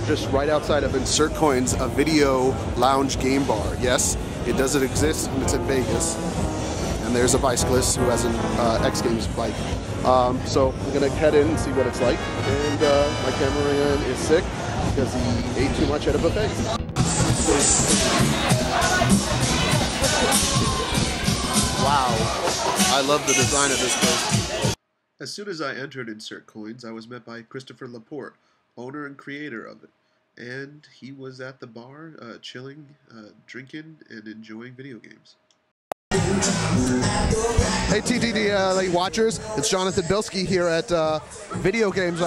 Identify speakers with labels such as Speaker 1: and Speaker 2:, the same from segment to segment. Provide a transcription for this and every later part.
Speaker 1: just right outside of Insert Coins, a video lounge game bar. Yes, it doesn't exist, and it's in Vegas. And there's a bicyclist who has an X Games bike. So we're gonna head in and see what it's like. And my cameraman is sick because he ate too much at a buffet. Wow, I love the design of this place. As soon as I entered Insert Coins, I was met by Christopher Laporte, owner and creator of it. And he was at the bar, chilling, drinking, and enjoying video games. Hey TTDILA watchers, it's Jonathan Bilski here at Video Games.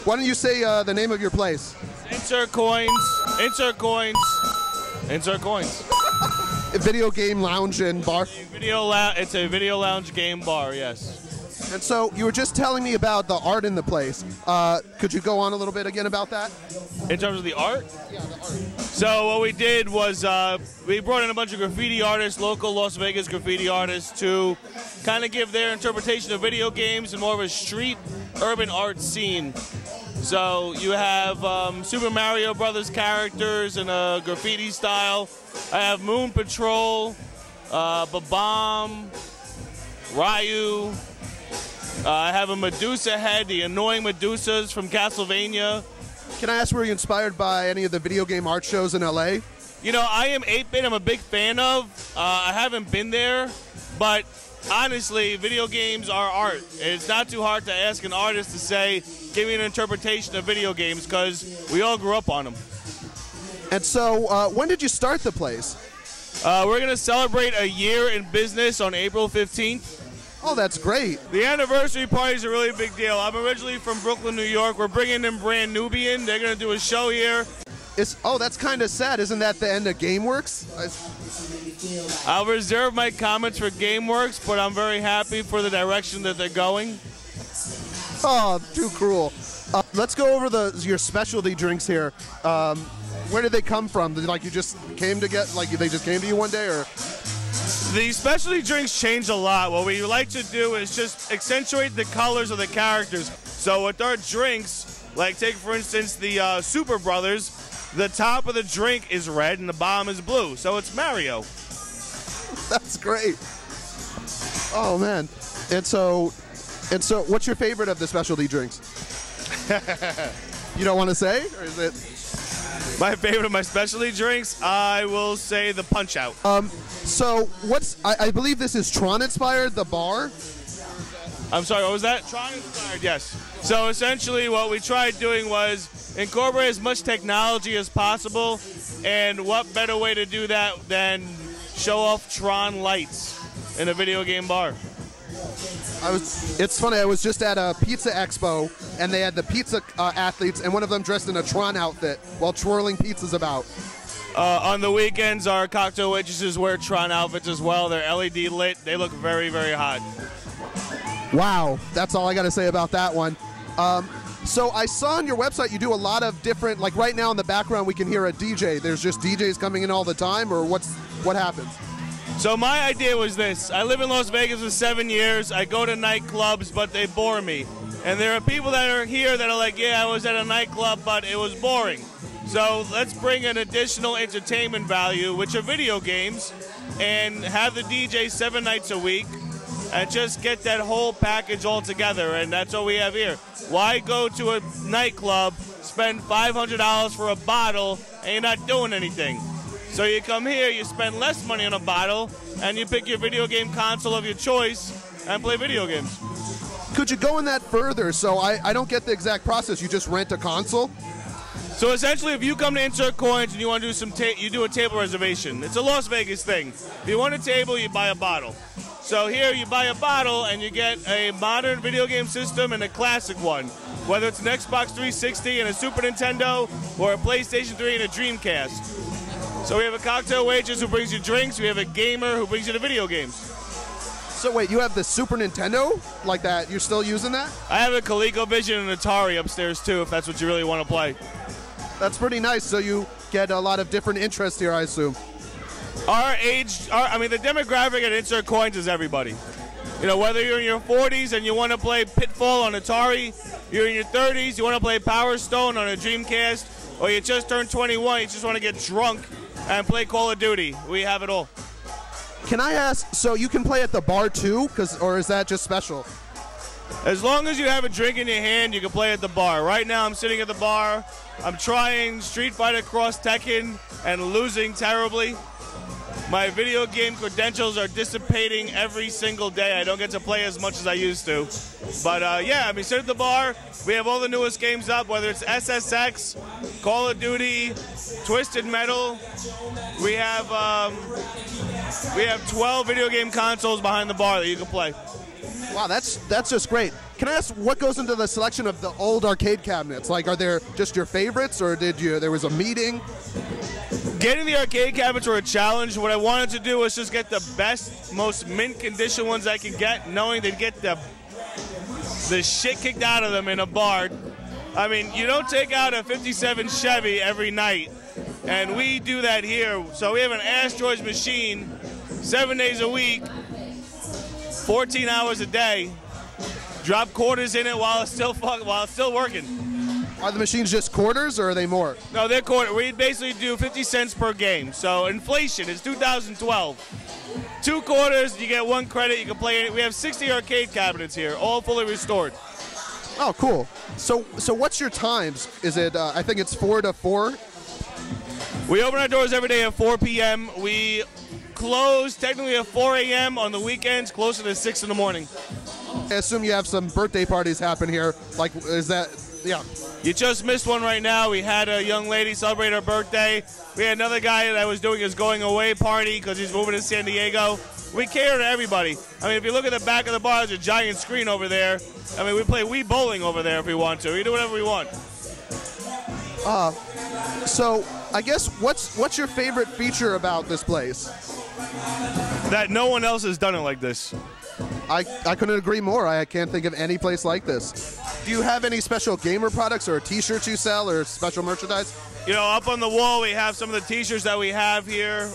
Speaker 1: Why don't you say the name of your place?
Speaker 2: Insert Coins, Insert Coins, Insert Coins.
Speaker 1: A video game lounge and bar?
Speaker 2: It's a video lounge game bar, yes.
Speaker 1: And so you were just telling me about the art in the place. Could you go on a little bit again about that?
Speaker 2: In terms of the art?
Speaker 1: Yeah, the art.
Speaker 2: So what we did was we brought in a bunch of graffiti artists, local Las Vegas graffiti artists, to kind of give their interpretation of video games in more of a street urban art scene. So you have Super Mario Brothers characters in a graffiti style. I have Moon Patrol, Babam, Ryu. I have a Medusa head, the annoying Medusas from Castlevania.
Speaker 1: Can I ask, were you inspired by any of the video game art shows in LA?
Speaker 2: You know, I am 8-bit, I'm a big fan of. I haven't been there, but honestly, video games are art. It's not too hard to ask an artist to say, give me an interpretation of video games, because we all grew up on them.
Speaker 1: And so, when did you start the place?
Speaker 2: We're going to celebrate a year in business on April 15th.
Speaker 1: Oh, that's great.
Speaker 2: The anniversary party is a really big deal. I'm originally from Brooklyn, New York. We're bringing in Brand Nubian. They're going to do a show here.
Speaker 1: Oh, that's kind of sad. Isn't that the end of GameWorks?
Speaker 2: I'll reserve my comments for GameWorks, but I'm very happy for the direction that they're going.
Speaker 1: Oh, too cruel. Let's go over your specialty drinks here. Where did they come from? Like you just came to get, like they just came to you one day, or?
Speaker 2: The specialty drinks change a lot. What we like to do is just accentuate the colors of the characters. So with our drinks, like take for instance the Super Brothers, the top of the drink is red and the bottom is blue. So it's Mario.
Speaker 1: That's great. Oh man. And so what's your favorite of the specialty drinks? You don't want to say, or is it?
Speaker 2: My favorite of my specialty drinks, I will say the Punch Out.
Speaker 1: So I believe this is Tron inspired, the bar?
Speaker 2: I'm sorry, what was that? Tron inspired, yes. So essentially what we tried doing was incorporate as much technology as possible, and what better way to do that than show off Tron lights in a video game bar.
Speaker 1: It's funny, I was just at a pizza expo, and they had the pizza athletes, and one of them dressed in a Tron outfit while twirling pizzas about.
Speaker 2: On the weekends, our cocktail waitresses wear Tron outfits as well. They're LED lit. They look very, very hot.
Speaker 1: Wow, that's all I got to say about that one. So I saw on your website you do a lot of different, like right now in the background we can hear a DJ. There's just DJs coming in all the time, or what happens?
Speaker 2: So my idea was this. I live in Las Vegas for 7 years. I go to nightclubs, but they bore me. And there are people that are here that are like, yeah, I was at a nightclub, but it was boring. So let's bring an additional entertainment value, which are video games, and have the DJ 7 nights a week, and just get that whole package all together, and that's what we have here. Why go to a nightclub, spend $500 for a bottle, and you're not doing anything? So you come here, you spend less money on a bottle, and you pick your video game console of your choice and play video games.
Speaker 1: Could you go in that further? So I don't get the exact process. You just rent a console?
Speaker 2: So essentially, if you come to Insert Coins and you want to do you do a table reservation. It's a Las Vegas thing. If you want a table, you buy a bottle. So here you buy a bottle and you get a modern video game system and a classic one. Whether it's an Xbox 360 and a Super Nintendo, or a PlayStation 3 and a Dreamcast. So we have a cocktail waitress who brings you drinks. We have a gamer who brings you the video games.
Speaker 1: So wait, you have the Super Nintendo like that? You're still using that?
Speaker 2: I have a ColecoVision and Atari upstairs too, if that's what you really want to play.
Speaker 1: That's pretty nice. So you get a lot of different interests here, I assume.
Speaker 2: The demographic at Insert Coins is everybody. You know, whether you're in your 40s and you want to play Pitfall on Atari, you're in your 30s, you want to play Power Stone on a Dreamcast, or you just turned 21, you just want to get drunk and play Call of Duty. We have it all.
Speaker 1: Can I ask, so you can play at the bar too, or is that just special?
Speaker 2: As long as you have a drink in your hand, you can play at the bar. Right now, I'm sitting at the bar. I'm trying Street Fighter Cross Tekken and losing terribly. My video game credentials are dissipating every single day. I don't get to play as much as I used to. But yeah, I mean, sit at the bar. We have all the newest games up, whether it's SSX, Call of Duty, Twisted Metal. We have 12 video game consoles behind the bar that you can play.
Speaker 1: Wow, that's just great. Can I ask what goes into the selection of the old arcade cabinets? Like, are there just your favorites, or there was a meeting?
Speaker 2: Getting the arcade cabinets were a challenge. What I wanted to do was just get the best, most mint condition ones I could get, knowing they'd get the shit kicked out of them in a bar. I mean, you don't take out a 57 Chevy every night, and we do that here. So we have an Asteroids machine 7 days a week, 14 hours a day, drop quarters in it while it's still working.
Speaker 1: Are the machines just quarters, or are they more?
Speaker 2: No, they're quarter. We basically do 50 cents per game. So inflation is 2012. 2 quarters, you get 1 credit. You can play it. We have 60 arcade cabinets here, all fully restored.
Speaker 1: Oh, cool. So what's your times? Is it? I think it's 4 to 4.
Speaker 2: We open our doors every day at 4 p.m. We close technically at 4 a.m. on the weekends, closer to 6 in the morning.
Speaker 1: I assume you have some birthday parties happen here. Like, is that? Yeah.
Speaker 2: You just missed one right now. We had a young lady celebrate her birthday. We had another guy that was doing his going away party because he's moving to San Diego. We cater to everybody. I mean, if you look at the back of the bar, there's a giant screen over there. I mean, we play Wii bowling over there if we want to. We do whatever we want.
Speaker 1: So I guess what's your favorite feature about this place?
Speaker 2: That no one else has done it like this.
Speaker 1: I couldn't agree more. I can't think of any place like this. Do you have any special gamer products or T-shirts you sell or special merchandise?
Speaker 2: You know, up on the wall we have some of the T-shirts that we have here.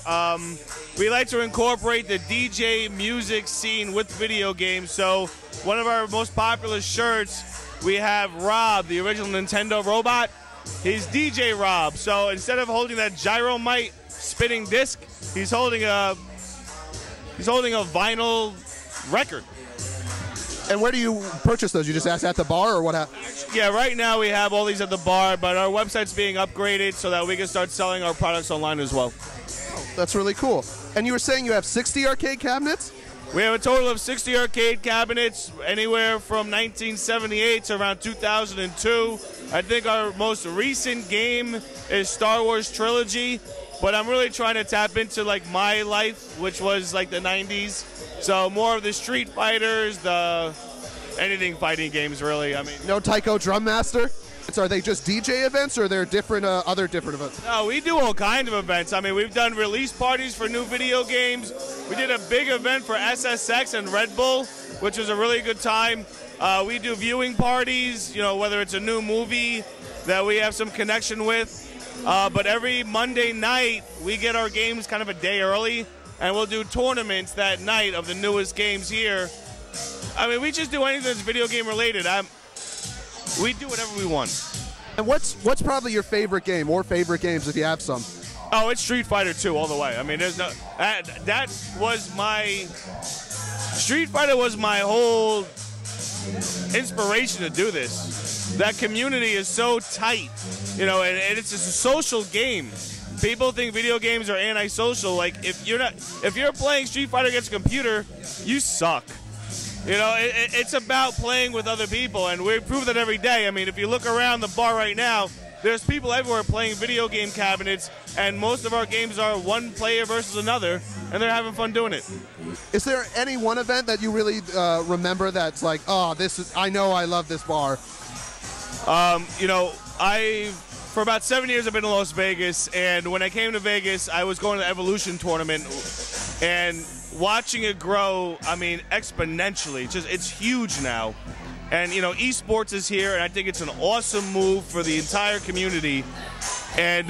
Speaker 2: We like to incorporate the DJ music scene with video games. So one of our most popular shirts, we have Rob, the original Nintendo robot. He's DJ Rob. So instead of holding that gyromite spinning disc, he's holding a vinyl record.
Speaker 1: And where do you purchase those? You just ask at the bar, or what happens?
Speaker 2: Yeah, right now we have all these at the bar, but our website's being upgraded so that we can start selling our products online as well.
Speaker 1: Oh, that's really cool. And you were saying you have 60 arcade cabinets?
Speaker 2: We have a total of 60 arcade cabinets, anywhere from 1978 to around 2002. I think our most recent game is Star Wars Trilogy, but I'm really trying to tap into like my life, which was like the 90s. So more of the Street Fighters, anything fighting games, really. I mean,
Speaker 1: no Taiko Drum Master? Are they just DJ events, or are there different other different events?
Speaker 2: No, we do all kinds of events. I mean, we've done release parties for new video games. We did a big event for SSX and Red Bull, which was a really good time. We do viewing parties, you know, whether it's a new movie that we have some connection with. But every Monday night, we get our games kind of a day early, and we'll do tournaments that night of the newest games here. I mean, we just do anything that's video game related. We do whatever we want.
Speaker 1: And what's probably your favorite game, or favorite games if you have some?
Speaker 2: Oh, it's Street Fighter 2 all the way. I mean, there's no that was my Street Fighter was my whole inspiration to do this. That community is so tight, you know, and it's just a social game. People think video games are antisocial. Like, if you're playing Street Fighter against a computer, you suck. You know, it's about playing with other people, and we prove that every day. I mean, if you look around the bar right now, there's people everywhere playing video game cabinets, and most of our games are one player versus another, and they're having fun doing it.
Speaker 1: Is there any one event that you really remember that's like, oh, I know I love this bar?
Speaker 2: You know, for about 7 years I've been in Las Vegas, and when I came to Vegas, I was going to the Evolution tournament, and watching it grow, I mean, exponentially. It's huge now. And, you know, esports is here, and I think it's an awesome move for the entire community. And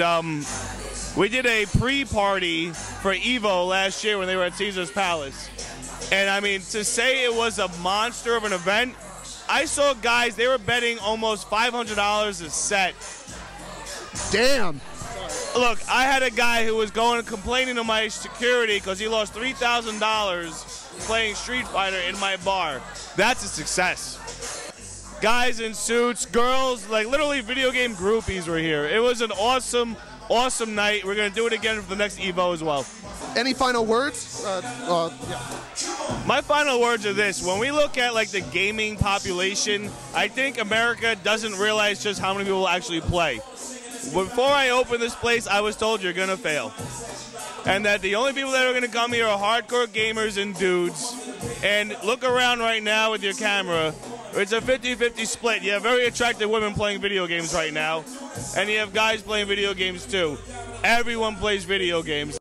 Speaker 2: we did a pre-party for EVO last year when they were at Caesar's Palace. And, I mean, to say it was a monster of an event, I saw guys, they were betting almost $500 a set.
Speaker 1: Damn.
Speaker 2: Look, I had a guy who was going and complaining to my security because he lost $3,000 playing Street Fighter in my bar. That's a success. Guys in suits, girls, like literally video game groupies were here. It was an awesome, awesome night. We're going to do it again for the next Evo as well.
Speaker 1: Any final words?
Speaker 2: My final words are this. When we look at like the gaming population, I think America doesn't realize just how many people actually play. Before I opened this place, I was told you're going to fail. And that the only people that are going to come here are hardcore gamers and dudes. And look around right now with your camera. It's a 50-50 split. You have very attractive women playing video games right now. And you have guys playing video games too. Everyone plays video games.